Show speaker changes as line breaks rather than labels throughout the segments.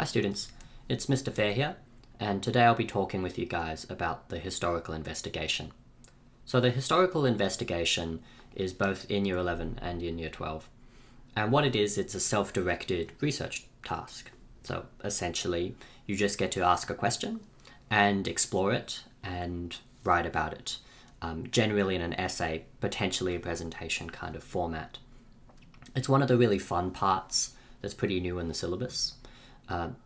Hi students, it's Mr. Fair here, and today I'll be talking with you guys about the historical investigation. So the historical investigation is both in Year 11 and in Year 12. And what it is, it's a self-directed research task. So essentially, you just get to ask a question and explore it and write about it, generally in an essay, potentially a presentation kind of format. It's one of the really fun parts that's pretty new in the syllabus.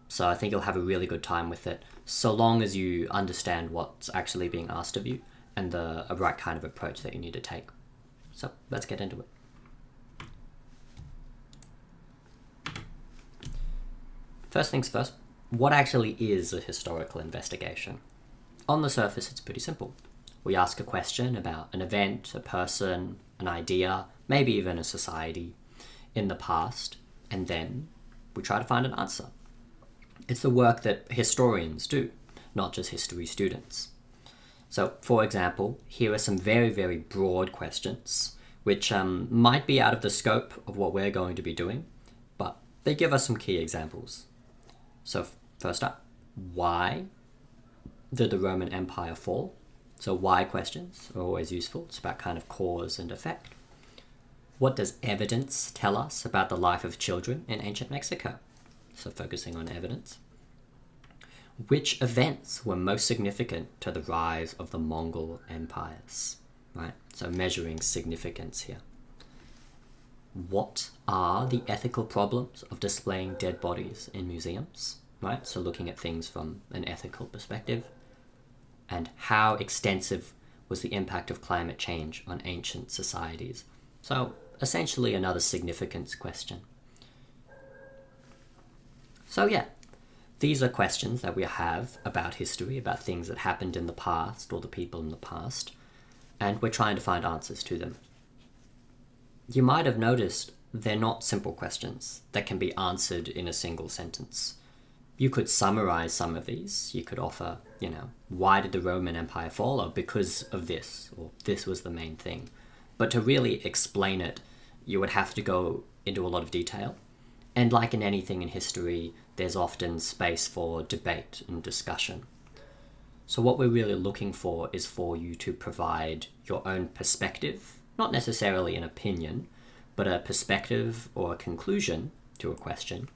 So I think you'll have a really good time with it, so long as you understand what's actually being asked of you and the right kind of approach that you need to take. So let's get into it. First things first, what actually is a historical investigation? On the surface, it's pretty simple. We ask a question about an event, a person, an idea, maybe even a society in the past, and then we try to find an answer. It's the work that historians do, not just history students. So, for example, here are some very, very broad questions, which might be out of the scope of what we're going to be doing, but they give us some key examples. So, first up, why did the Roman Empire fall? So, why questions are always useful. It's about kind of cause and effect. What does evidence tell us about the life of children in ancient Mexico? So focusing on evidence. Which events were most significant to the rise of the Mongol empires? Right, so measuring significance here. What are the ethical problems of displaying dead bodies in museums? Right, so looking at things from an ethical perspective. And how extensive was the impact of climate change on ancient societies? So essentially another significance question. So yeah, these are questions that we have about history, about things that happened in the past or the people in the past, and we're trying to find answers to them. You might have noticed they're not simple questions that can be answered in a single sentence. You could summarize some of these. You could offer, why did the Roman Empire fall? Or because of this, or this was the main thing. But to really explain it, you would have to go into a lot of detail. And like in anything in history, there's often space for debate and discussion. So what we're really looking for is for you to provide your own perspective, not necessarily an opinion, but a perspective or a conclusion to a question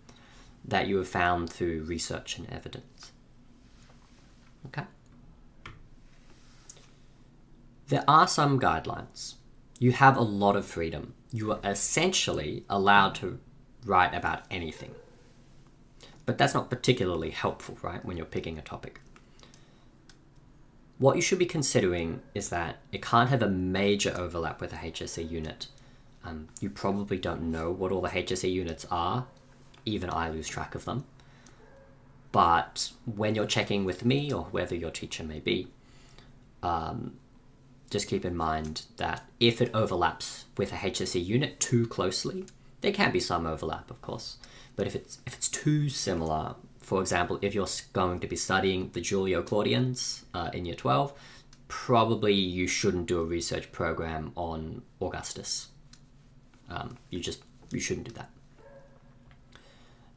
that you have found through research and evidence. Okay? There are some guidelines. You have a lot of freedom. You are essentially allowed to write about anything. But that's not particularly helpful, right, when you're picking a topic. What you should be considering is that it can't have a major overlap with a HSE unit. You probably don't know what all the HSE units are. Even I lose track of them. But when you're checking with me or whoever your teacher may be, just keep in mind that if it overlaps with a HSE unit too closely, there can be some overlap, of course. But if it's too similar, for example, if you're going to be studying the Julio-Claudians in Year 12, probably you shouldn't do a research program on Augustus. You shouldn't do that.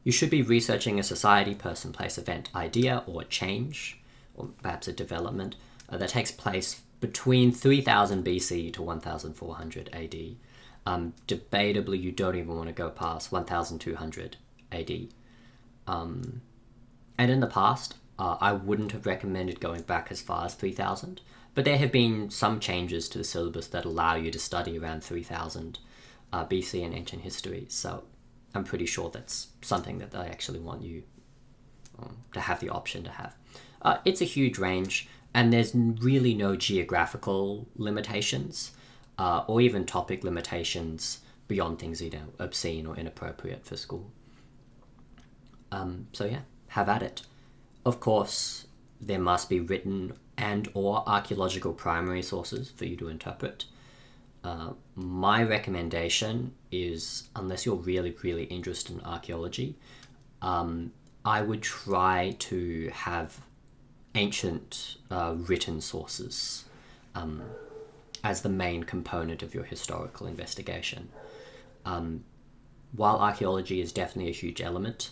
You should be researching a society, person, place, event, idea, or change, or perhaps a development that takes place between 3000 BC to 1400 AD. Debatably, you don't even want to go past 1200 AD. And in the past, I wouldn't have recommended going back as far as 3000, but there have been some changes to the syllabus that allow you to study around 3000 BC in ancient history, so I'm pretty sure that's something that they actually want you to have the option to have. It's a huge range, and there's really no geographical limitations or even topic limitations beyond things, obscene or inappropriate for school. So yeah, have at it. Of course, there must be written and or archaeological primary sources for you to interpret. My recommendation is, unless you're really, really interested in archaeology, I would try to have ancient written sources as the main component of your historical investigation. While archaeology is definitely a huge element,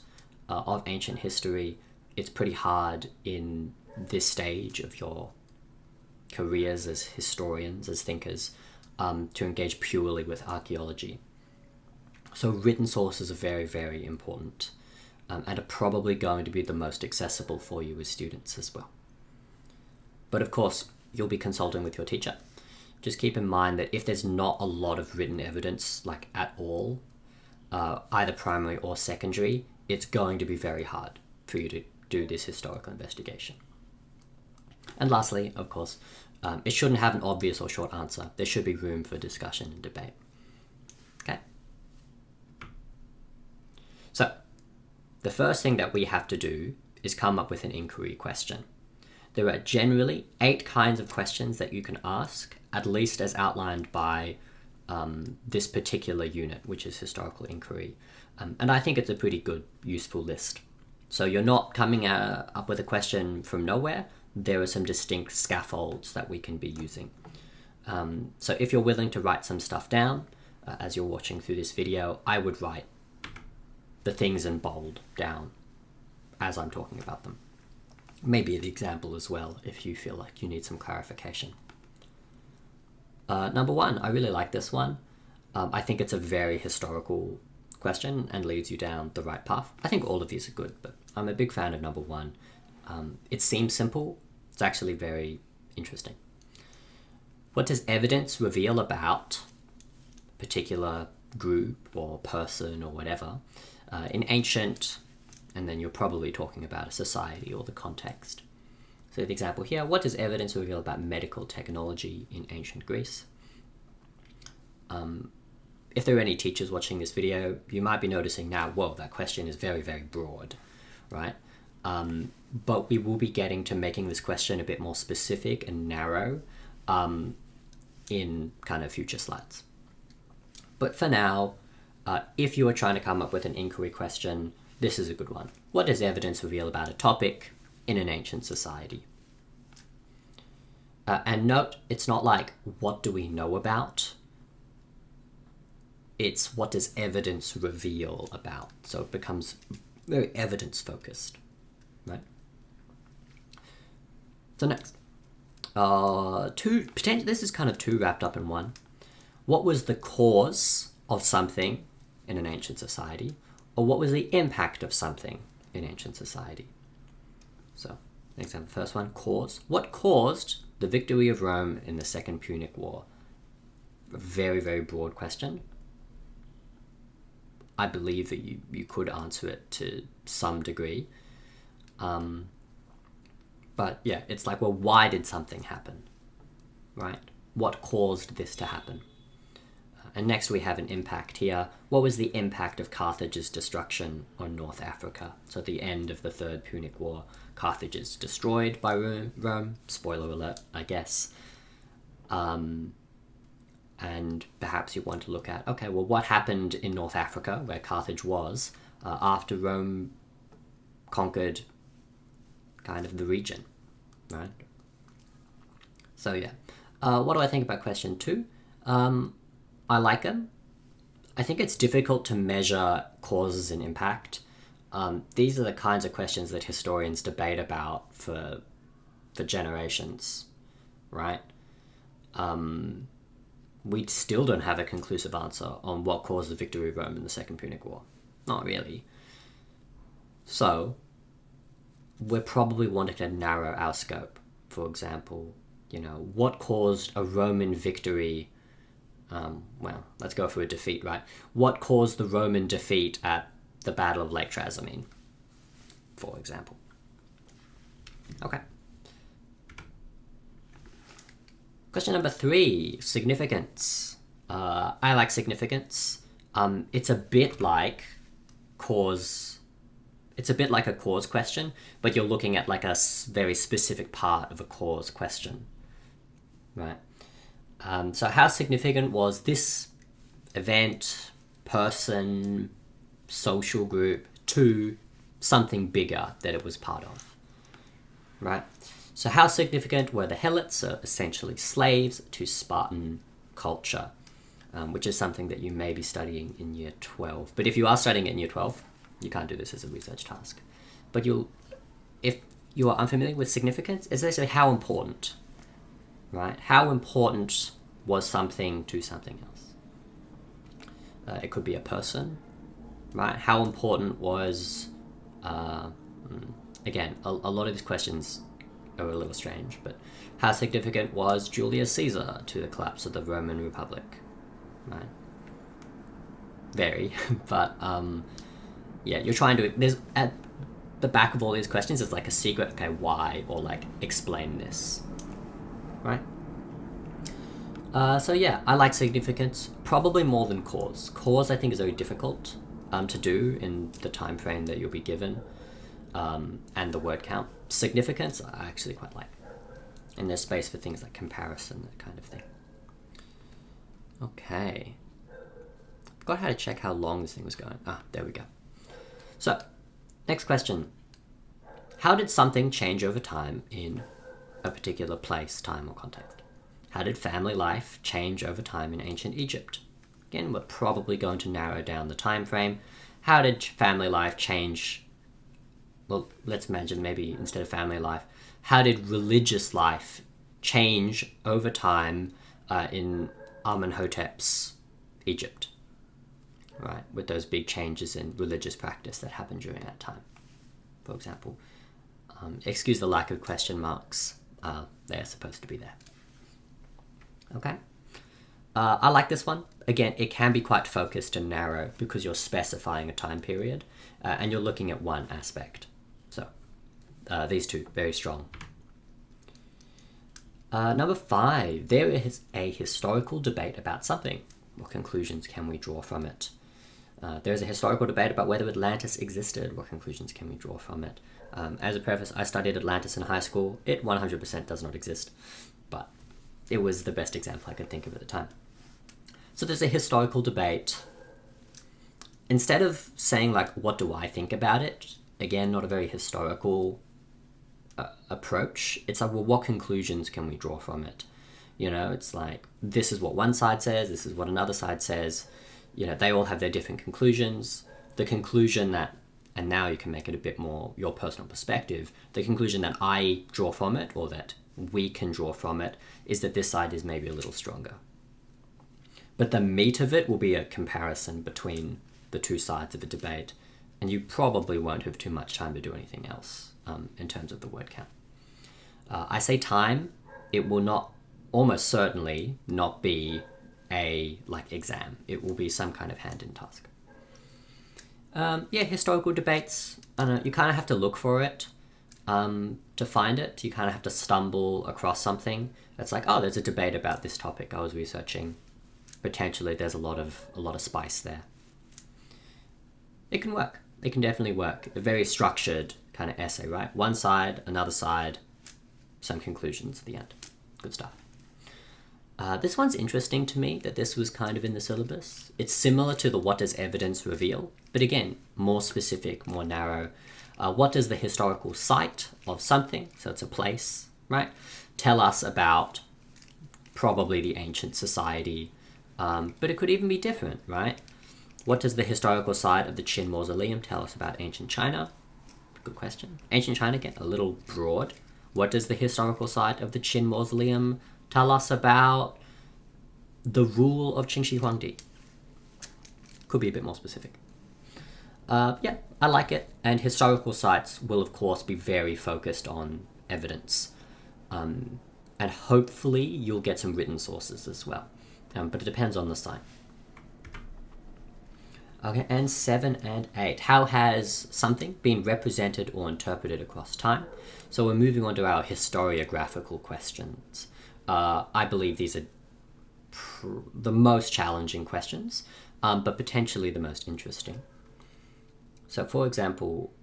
of ancient history, it's pretty hard in this stage of your careers as historians, as thinkers, to engage purely with archaeology. So written sources are very, very important, and are probably going to be the most accessible for you as students as well. But of course, you'll be consulting with your teacher. Just keep in mind that if there's not a lot of written evidence, like at all, either primary or secondary, it's going to be very hard for you to do this historical investigation. And lastly, of course, it shouldn't have an obvious or short answer. There should be room for discussion and debate. Okay? So, the first thing that we have to do is come up with an inquiry question. There are generally 8 kinds of questions that you can ask, at least as outlined by this particular unit, which is historical inquiry. And I think it's a pretty good, useful list. So you're not coming up with a question from nowhere. There are some distinct scaffolds that we can be using. So if you're willing to write some stuff down, as you're watching through this video, I would write the things in bold down as I'm talking about them. Maybe the example as well, if you feel like you need some clarification. Number 1, I really like this one. I think it's a very historical question and leads you down the right path. I think all of these are good, but I'm a big fan of number 1. It seems simple. It's actually very interesting. What does evidence reveal about a particular group or person or whatever in ancient, and then you're probably talking about a society or the context. So the example here, what does evidence reveal about medical technology in ancient Greece? If there are any teachers watching this video, you might be noticing now, whoa, that question is very, very broad, right? But we will be getting to making this question a bit more specific and narrow in kind of future slides. But for now, if you are trying to come up with an inquiry question, this is a good one. What does evidence reveal about a topic in an ancient society? And note, it's not like, what do we know about? It's what does evidence reveal about? So it becomes very evidence-focused, right? So next, this is kind of 2 wrapped up in one. What was the cause of something in an ancient society? Or what was the impact of something in ancient society? So, example, first one, cause. What caused the victory of Rome in the Second Punic War? A very, very broad question. I believe that you could answer it to some degree. But yeah, it's like, well, why did something happen, right? What caused this to happen? And next we have an impact here. What was the impact of Carthage's destruction on North Africa? So at the end of the Third Punic War, Carthage is destroyed by Rome. Spoiler alert, I guess. And perhaps you want to look at, okay, well, what happened in North Africa, where Carthage was, after Rome conquered kind of the region, right? So yeah. What do I think about question 2? I like them. I think it's difficult to measure causes and impact. These are the kinds of questions that historians debate about for generations, right? We still don't have a conclusive answer on what caused the victory of Rome in the Second Punic War. Not really. So, we're probably wanting to narrow our scope. For example, what caused a Roman victory? Well, let's go for a defeat, right? What caused the Roman defeat at the Battle of Lake Trasimene, for example? Okay. Question number 3, significance. I like significance. It's a bit like cause. It's a bit like a cause question, but you're looking at like a very specific part of a cause question, right? So how significant was this event, person, social group to something bigger that it was part of, right? So how significant were the Helots, essentially slaves, to Spartan culture, which is something that you may be studying in year 12. But if you are studying it in year 12, You can't do this as a research task. But if you are unfamiliar with significance, it's essentially how important, right? How important was something to something else? It could be a person, right? How important was, again, a lot of these questions are a little strange, but how significant was Julius Caesar to the collapse of the Roman Republic, right? Very, but yeah, you're trying to, there's, at the back of all these questions is like a secret, okay, why, or like, explain this, right? So yeah, I like significance, probably more than cause. Cause, I think, is very difficult to do in the time frame that you'll be given, and the word count. Significance, I actually quite like. And there's space for things like comparison, that kind of thing. Okay. Forgot how to check how long this thing was going. Ah, there we go. So, next question. How did something change over time in a particular place, time, or context? How did family life change over time in ancient Egypt? Again, we're probably going to narrow down the time frame. How did family life change? Well, let's imagine maybe instead of family life, how did religious life change over time in Amenhotep's Egypt? Right, with those big changes in religious practice that happened during that time, for example. Excuse the lack of question marks. They're supposed to be there. Okay. I like this one. Again, it can be quite focused and narrow because you're specifying a time period and you're looking at one aspect. So, these two, very strong. Number 5, there is a historical debate about something. What conclusions can we draw from it? There's a historical debate about whether Atlantis existed. What conclusions can we draw from it? As a preface, I studied Atlantis in high school. It 100% does not exist, but it was the best example I could think of at the time. So there's a historical debate. Instead of saying, like, what do I think about it? Again, not a very historical approach. It's like, well, what conclusions can we draw from it? You know, it's like, this is what one side says, this is what another side says. You know, they all have their different conclusions. The conclusion that, and now you can make it a bit more your personal perspective, the conclusion that I draw from it, or that we can draw from it, is that this side is maybe a little stronger. But the meat of it will be a comparison between the two sides of a debate, and you probably won't have too much time to do anything else in terms of the word count. I say time, it will not, almost certainly, not be a exam. It will be some kind of hand-in task. Yeah, historical debates, I don't know, you kind of have to look for it to find it. You kind of have to stumble across something. It's like, oh, there's a debate about this topic I was researching. Potentially there's a lot of spice there. It can work. It can definitely work. A very structured kind of essay, right? One side, another side, some conclusions at the end. Good stuff. This one's interesting to me, that this was kind of in the syllabus. It's similar to the what does evidence reveal, but again, more specific, more narrow. What does the historical site of something, so it's a place, right, tell us about probably the ancient society, but it could even be different, right? What does the historical site of the Qin Mausoleum tell us about ancient China? Good question. Ancient China, again, a little broad. What does the historical site of the Qin Mausoleum tell us about the rule of Qing Shi Huangdi? Could be a bit more specific. Yeah, I like it. And historical sites will, of course, be very focused on evidence. And hopefully you'll get some written sources as well. But it depends on the site. Okay, and 7 and 8. How has something been represented or interpreted across time? So we're moving on to our historiographical questions. I believe these are the most challenging questions, but potentially the most interesting. So, for example,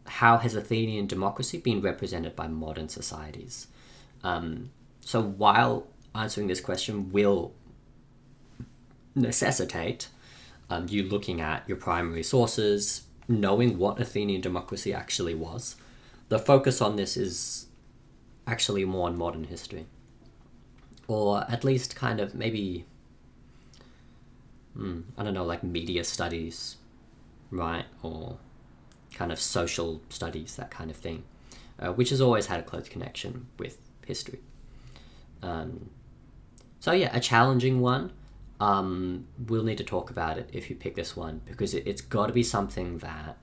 how has Athenian democracy been represented by modern societies? So while answering this question will necessitate you looking at your primary sources, knowing what Athenian democracy actually was, the focus on this is actually more on modern history. Or at least kind of maybe, I don't know, like media studies, right? Or kind of social studies, that kind of thing, which has always had a close connection with history. So yeah, a challenging one. We'll need to talk about it if you pick this one, because it's got to be something that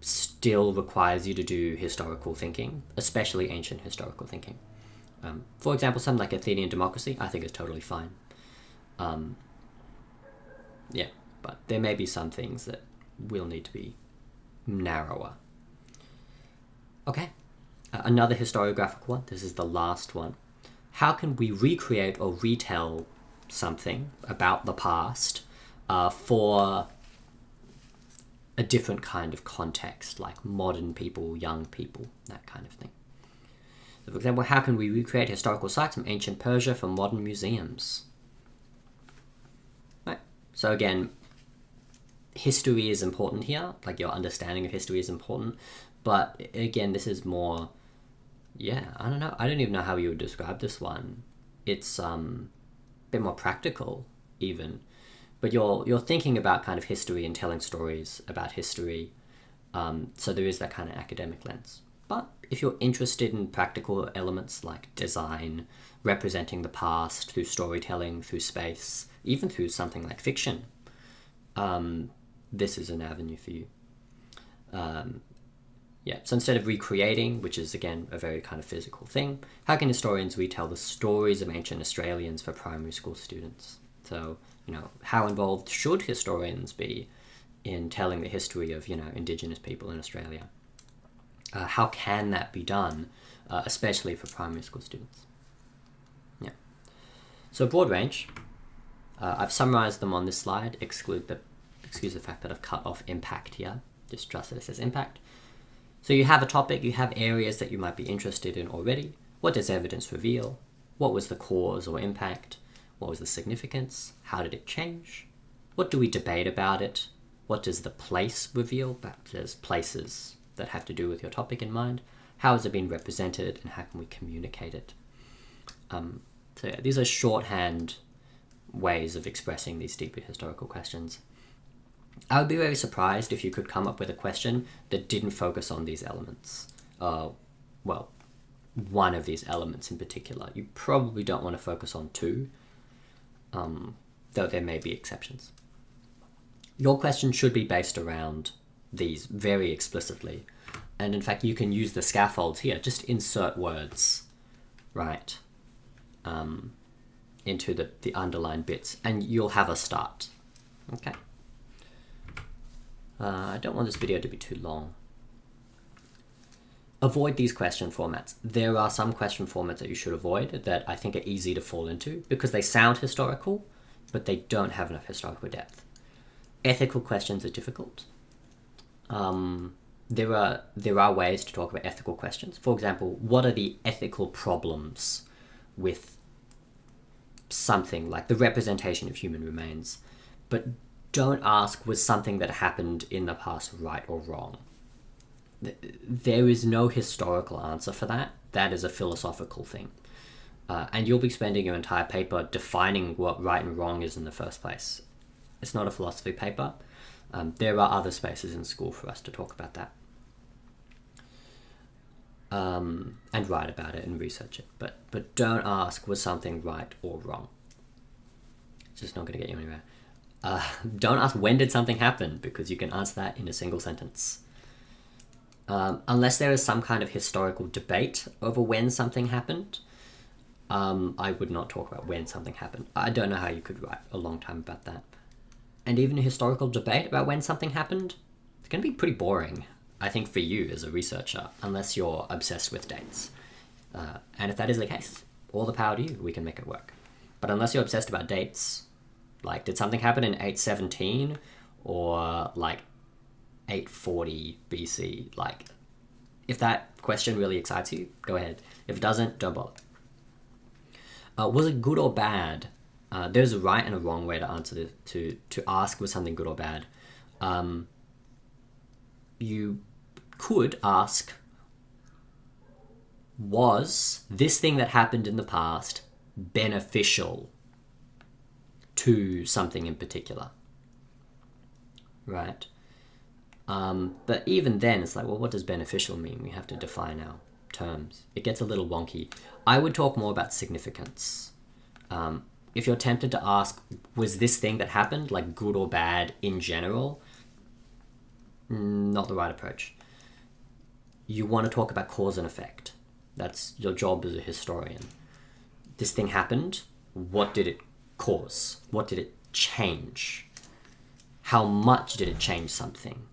still requires you to do historical thinking, especially ancient historical thinking. For example, something like Athenian democracy, I think is totally fine. Yeah, but there may be some things that will need to be narrower. Okay, another historiographic one. This is the last one. How can we recreate or retell something about the past for a different kind of context, like modern people, young people, that kind of thing? So, for example, how can we recreate historical sites from ancient Persia for modern museums? Right. So again, history is important here, like your understanding of history is important, but again, this is more, I don't know, I don't even know how you would describe this one. It's a bit more practical even, but you're thinking about kind of history and telling stories about history, so there is that kind of academic lens. But if you're interested in practical elements like design, representing the past through storytelling, through space, even through something like fiction, this is an avenue for you. So instead of recreating, which is again a very kind of physical thing, how can historians retell the stories of ancient Australians for primary school students? So, how involved should historians be in telling the history of, Indigenous people in Australia? How can that be done, especially for primary school students? Yeah. So a broad range. I've summarized them on this slide. Excuse the fact that I've cut off impact here. Just trust that it says impact. So you have a topic, you have areas that you might be interested in already. What does evidence reveal? What was the cause or impact? What was the significance? How did it change? What do we debate about it? What does the place reveal? There's places that have to do with your topic in mind. How has it been represented, and how can we communicate it? These are shorthand ways of expressing these deeper historical questions. I would be very surprised if you could come up with a question that didn't focus on these elements. One of these elements in particular. You probably don't want to focus on two, though there may be exceptions. Your question should be based around these very explicitly. And in fact, you can use the scaffolds here. Just insert words, right, into the underlined bits, and you'll have a start. Okay. I don't want this video to be too long. Avoid these question formats. There are some question formats that you should avoid that I think are easy to fall into because they sound historical, but they don't have enough historical depth. Ethical questions are difficult. There are ways to talk about ethical questions. For example, what are the ethical problems with something like the representation of human remains? But don't ask, was something that happened in the past right or wrong? There is no historical answer for that. That is a philosophical thing. And you'll be spending your entire paper defining what right and wrong is in the first place. It's not a philosophy paper. There are other spaces in school for us to talk about that. And write about it and research it. But don't ask, was something right or wrong? It's just not going to get you anywhere. Don't ask, when did something happen? Because you can answer that in a single sentence. Unless there is some kind of historical debate over when something happened, I would not talk about when something happened. I don't know how you could write a long time about that. And even a historical debate about when something happened, it's going to be pretty boring, I think, for you as a researcher, unless you're obsessed with dates. And if that is the case, all the power to you, we can make it work. But unless you're obsessed about dates, like, did something happen in 817 or like 840 BC? Like, if that question really excites you, go ahead. If it doesn't, don't bother. Was it good or bad? There's a right and a wrong way to answer this, to ask was something good or bad. You could ask, was this thing that happened in the past beneficial to something in particular? right? But even then, it's like, well, what does beneficial mean? We have to define our terms. It gets a little wonky. I would talk more about significance. If you're tempted to ask, was this thing that happened like good or bad in general? Not the right approach. You want to talk about cause and effect. That's your job as a historian. This thing happened. What did it cause? What did it change? How much did it change something?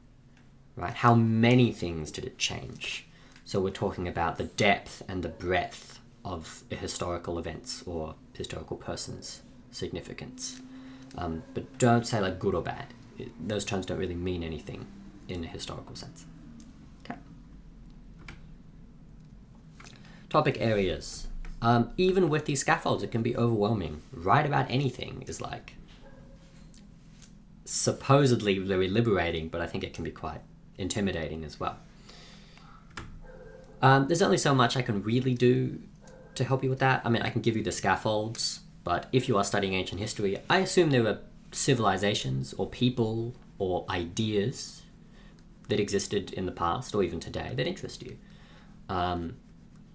Right? How many things did it change? So we're talking about the depth and the breadth of a historical events or historical person's significance. But don't say like good or bad. Those terms don't really mean anything in a historical sense. Okay. Topic areas. Even with these scaffolds, it can be overwhelming. Write about anything is like supposedly very liberating, but I think it can be quite intimidating as well. There's only so much I can really do to help you with that. I mean, I can give you the scaffolds, but if you are studying ancient history, I assume there are civilizations or people or ideas that existed in the past or even today that interest you.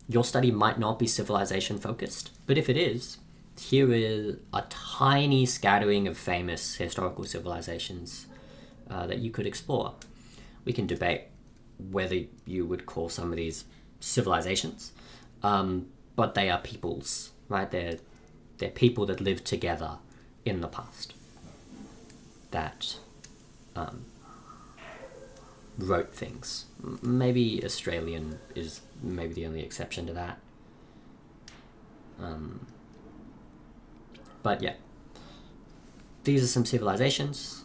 Your study might not be civilization focused, but if it is, here is a tiny scattering of famous historical civilizations that you could explore. We can debate whether you would call some of these civilizations, but they are peoples, right? They're people that lived together in the past that wrote things. Maybe Australian is maybe the only exception to that. But yeah, these are some civilizations.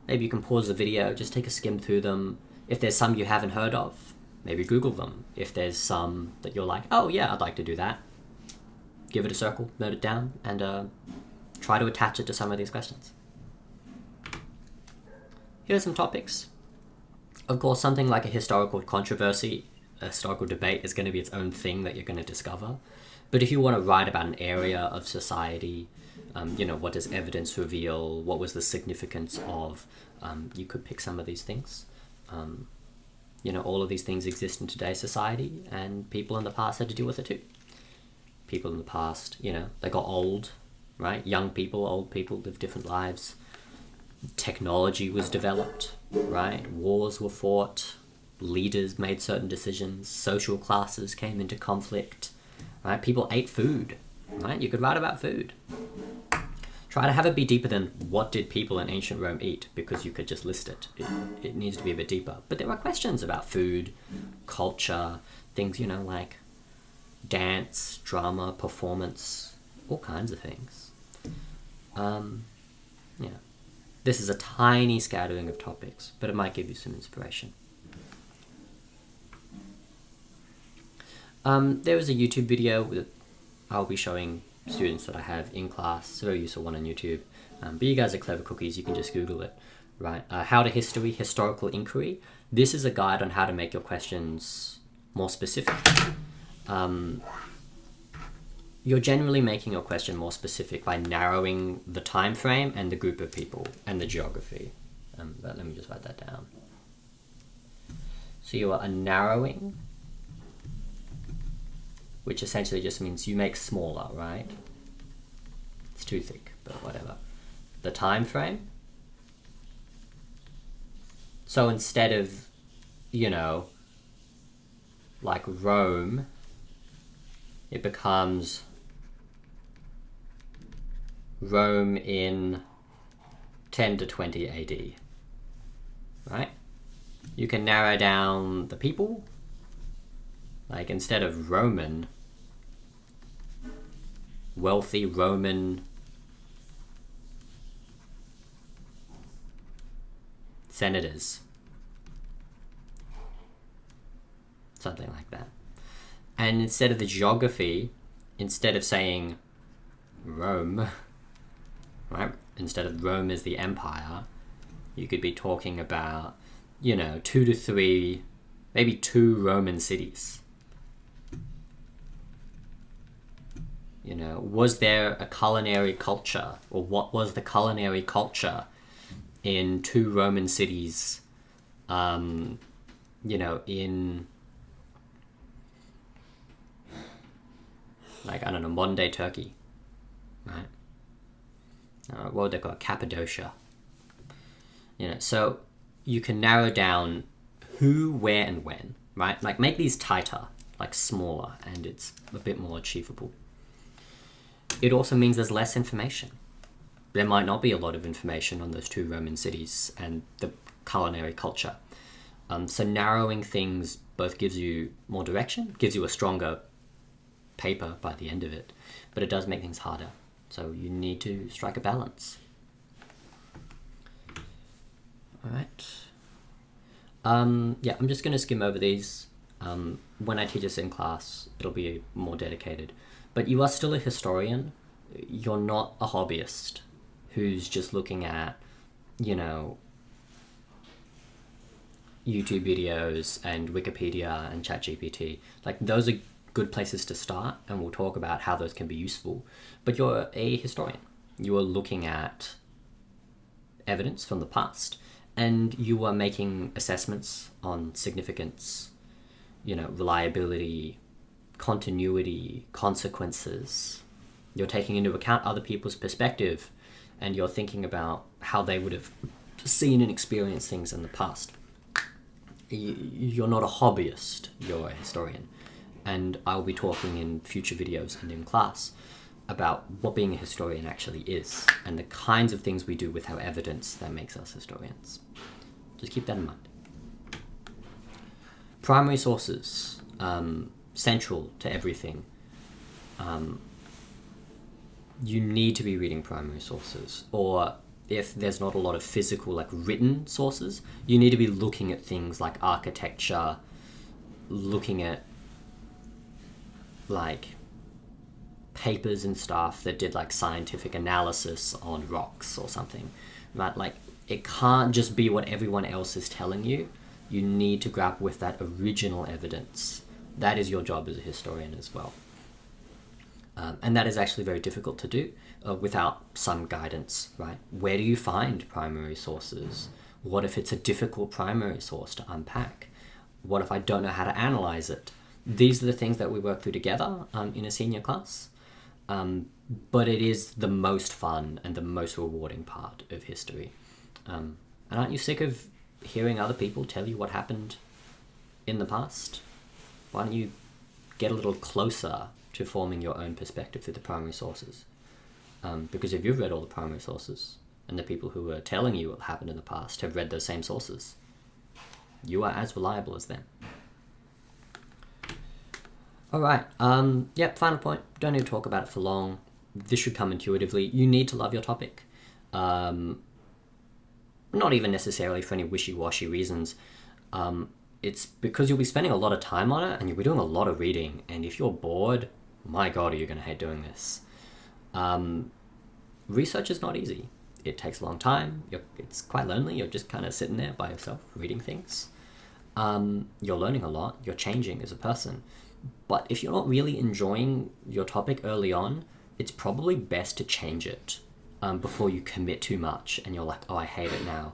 Maybe you can pause the video, just take a skim through them. If there's some you haven't heard of, maybe Google them. If there's some that you're like, oh yeah, I'd like to do that, give it a circle, note it down, and try to attach it to some of these questions. Here are some topics. Of course, something like a historical controversy, a historical debate is going to be its own thing that you're going to discover. But if you want to write about an area of society, what does evidence reveal? What was the significance of? You could pick some of these things. All of these things exist in today's society, and people in the past had to deal with it too. People in the past, they got old, right? Young people, old people lived different lives. Technology was developed, right? Wars were fought. Leaders made certain decisions. Social classes came into conflict, right? People ate food, right? You could write about food. Try to have it be deeper than what did people in ancient Rome eat, because you could just list it. It needs to be a bit deeper. But there are questions about food, culture, things, like dance, drama, performance, all kinds of things. This is a tiny scattering of topics, but it might give you some inspiration. There is a YouTube video that I'll be showing students that I have in class. It's a very useful one on YouTube. But you guys are clever cookies, you can just Google it, right? How to History, Historical Inquiry. This is a guide on how to make your questions more specific. You're generally making your question more specific by narrowing the time frame and the group of people and the geography. But let me just write that down. So you are narrowing, which essentially just means you make smaller, right? It's too thick, but whatever. The time frame. So instead of, like Rome, it becomes Rome in 10 to 20 AD, right? You can narrow down the people. Like instead of Roman, wealthy Roman senators. Something like that. And instead of the geography, instead of saying Rome, right? Instead of Rome as the empire, you could be talking about, 2 to 3, maybe 2 Roman cities. Was there a culinary culture, or what was the culinary culture in two Roman cities, in like, I don't know, modern day Turkey, right? What would they call it? Cappadocia. So you can narrow down who, where, and when, right? Like, make these tighter, like smaller, and it's a bit more achievable. It also means there's less information. There might not be a lot of information on those two Roman cities and the culinary culture. So narrowing things both gives you more direction, gives you a stronger paper by the end of it, but it does make things harder. So you need to strike a balance. All right. I'm just going to skim over these. When I teach this in class, it'll be more dedicated. But you are still a historian. You're not a hobbyist who's just looking at, YouTube videos and Wikipedia and ChatGPT. Like, those are good places to start, and we'll talk about how those can be useful. But you're a historian. You are looking at evidence from the past, and you are making assessments on significance, reliability, continuity, consequences. You're taking into account other people's perspective, and you're thinking about how they would have seen and experienced things in the past. You're not a hobbyist, you're a historian. And I'll be talking in future videos and in class about what being a historian actually is, and the kinds of things we do with our evidence that makes us historians. Just keep that in mind. Primary sources, central to everything. You need to be reading primary sources, or if there's not a lot of physical, like written sources, you need to be looking at things like architecture, looking at like papers and stuff that did like scientific analysis on rocks or something, right? Like, it can't just be what everyone else is telling you. You need to grapple with that original evidence. That is your job as a historian as well. And that is actually very difficult to do without some guidance, right? Where do you find primary sources? What if it's a difficult primary source to unpack? What if I don't know how to analyze it? These are the things that we work through together in a senior class. But it is the most fun and the most rewarding part of history. And aren't you sick of hearing other people tell you what happened in the past? Why don't you get a little closer to forming your own perspective through the primary sources? Because if you've read all the primary sources, and the people who are telling you what happened in the past have read those same sources, you are as reliable as them. All right. Final point. Don't need to talk about it for long. This should come intuitively. You need to love your topic. Not even necessarily for any wishy-washy reasons. It's because you'll be spending a lot of time on it, and you'll be doing a lot of reading. And if you're bored, my God, are you going to hate doing this. Research is not easy. It takes a long time. It's quite lonely. You're just kind of sitting there by yourself reading things. You're learning a lot. You're changing as a person. But if you're not really enjoying your topic early on, it's probably best to change it before you commit too much and you're like, oh, I hate it now.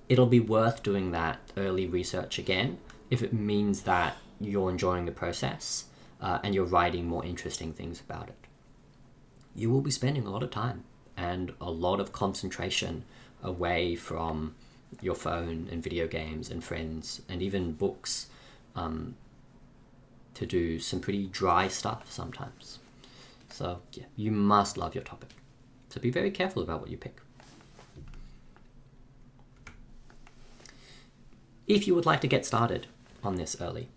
It'll be worth doing that early research again if it means that you're enjoying the process and you're writing more interesting things about it. You will be spending a lot of time and a lot of concentration away from your phone and video games and friends and even books to do some pretty dry stuff sometimes. So yeah, you must love your topic. So be very careful about what you pick. If you would like to get started on this early,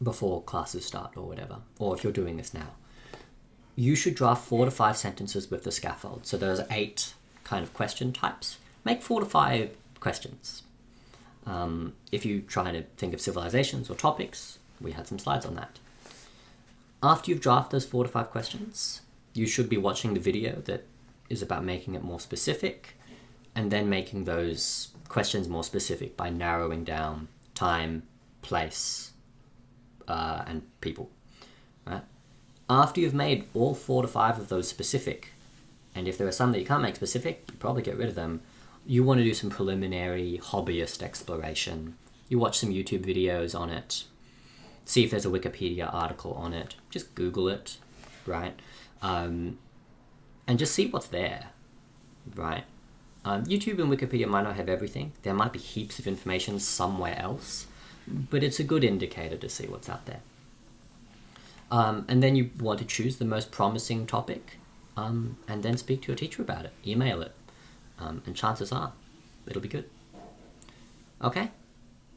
before classes start or whatever, or if you're doing this now, you should draft 4 to 5 sentences with the scaffold. So there's 8 kind of question types. Make 4 to 5 questions. If you try to think of civilizations or topics, we had some slides on that. After you've drafted those 4 to 5 questions, you should be watching the video that is about making it more specific, and then making those questions more specific by narrowing down time, place, and people. Right? After you've made all 4 to 5 of those specific, and if there are some that you can't make specific, you probably get rid of them, you want to do some preliminary hobbyist exploration, you watch some YouTube videos on it, see if there's a Wikipedia article on it, just Google it, right? And just see what's there, right? YouTube and Wikipedia might not have everything. There might be heaps of information somewhere else, but it's a good indicator to see what's out there. And then you want to choose the most promising topic, and then speak to your teacher about it, email it, and chances are it'll be good. Okay,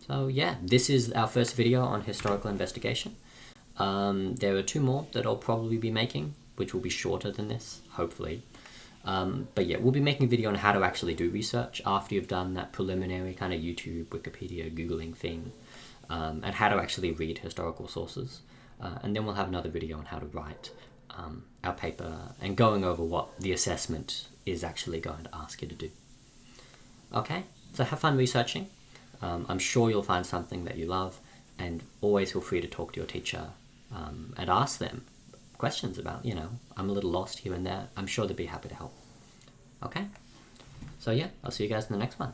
so yeah, this is our first video on historical investigation. There are 2 more that I'll probably be making, which will be shorter than this, hopefully. But yeah, we'll be making a video on how to actually do research after you've done that preliminary kind of YouTube, Wikipedia, Googling thing, and how to actually read historical sources. And then we'll have another video on how to write our paper and going over what the assessment is actually going to ask you to do. Okay, so have fun researching. I'm sure you'll find something that you love, and always feel free to talk to your teacher and ask them questions about, I'm a little lost here and there. I'm sure they'd be happy to help. Okay, so yeah, I'll see you guys in the next one.